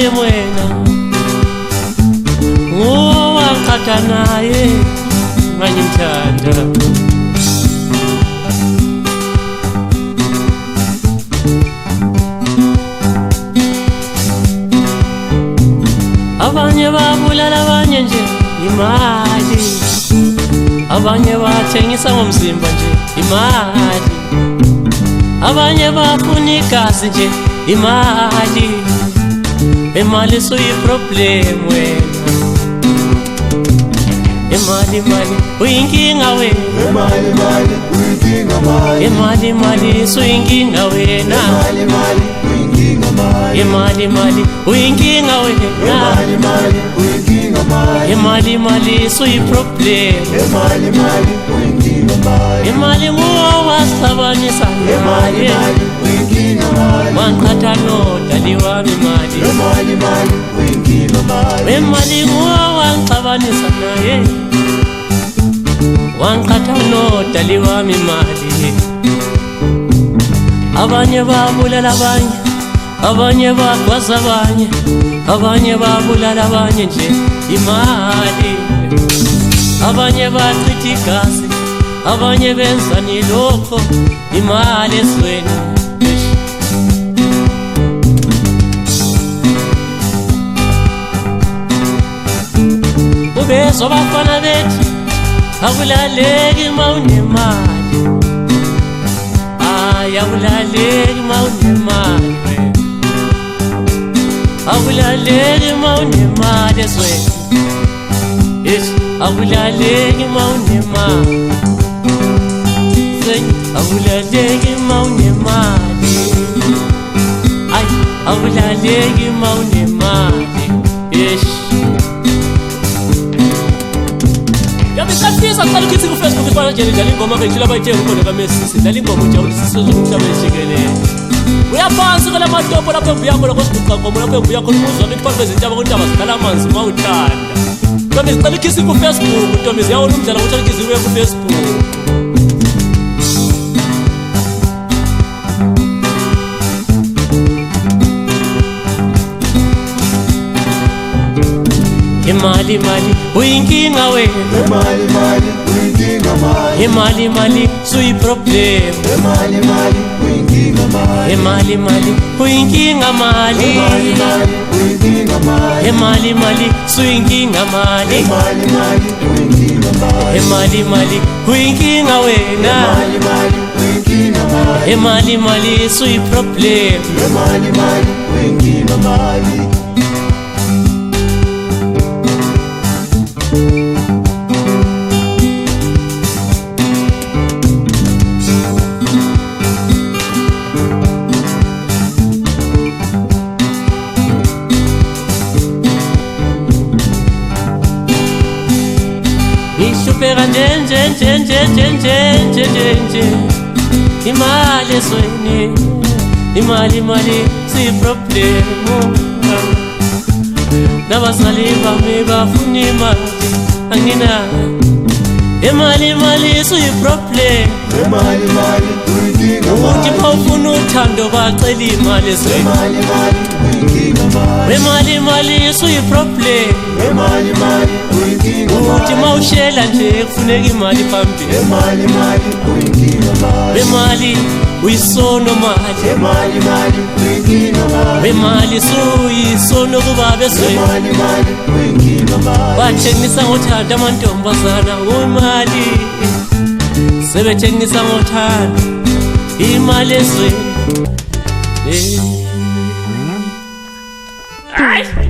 problem wena ngowakhatha naye nganyimthanda abanye babulala abanye nje imali abanye bathengisa ngomzimba nje imali abanye bafuna igazi nje imali imali suyiproblem wena imali uyinkinga wena imali suyinkinga wena imali uyinkinga wena imali suyiproblem imali ngowasabanisa naye wankhatha nodali wami imali ngowasabanisa naye wankhatha nodali wami imali abanye babulala abanye abanye bagwaza abanye babulala abanye nje imali abanye bachitha igazi abanye benza nilokho imali esweni ubezo bafana bethi akulaleki mawunemali ayakulaleki mawunemali akulaleki mawunemali esweni akulaleki mawunemali akulaleki mawunemali ay akulaleki mawunemali yabisafisa kuqala ukuthi ku-Facebook ifana nje dlala ingoma bejila bayithenga ukhona kaMesisi dlala ingoma ujabulisa umhlaba jikelele uyaphansi kala matopo lapho embuya khona kosiguqa ngoma lapho embuya khona umuzwa ukuthi abantu bezintaba kuntaba zidlala amanzi uma uthanda ntombi zicela ikhisi ku-Facebook ntombi ziyawona umdlalo ukuthi ikhisi uye ku-Facebook imali uyinkinga wena imali suyiproblem imali uyinkinga mali imali suyinkinga mali imali uyinkinga wena imali suyiproblem uyinkinga mali Ishupeka nje imali esweni imali siyiproblemu nabazali bami bafuna imali anginayo imali siyiproblemu ukuthi bawufuna uthando bacela imali esweni imali siyiproblemu ukuthi mawushela nje kufuneka imali phambili imali uyisono mali imali suyisono kuba besweni bathengisa ngothanda amantombazana imali sebethengisa ngothanda imali esweni hayi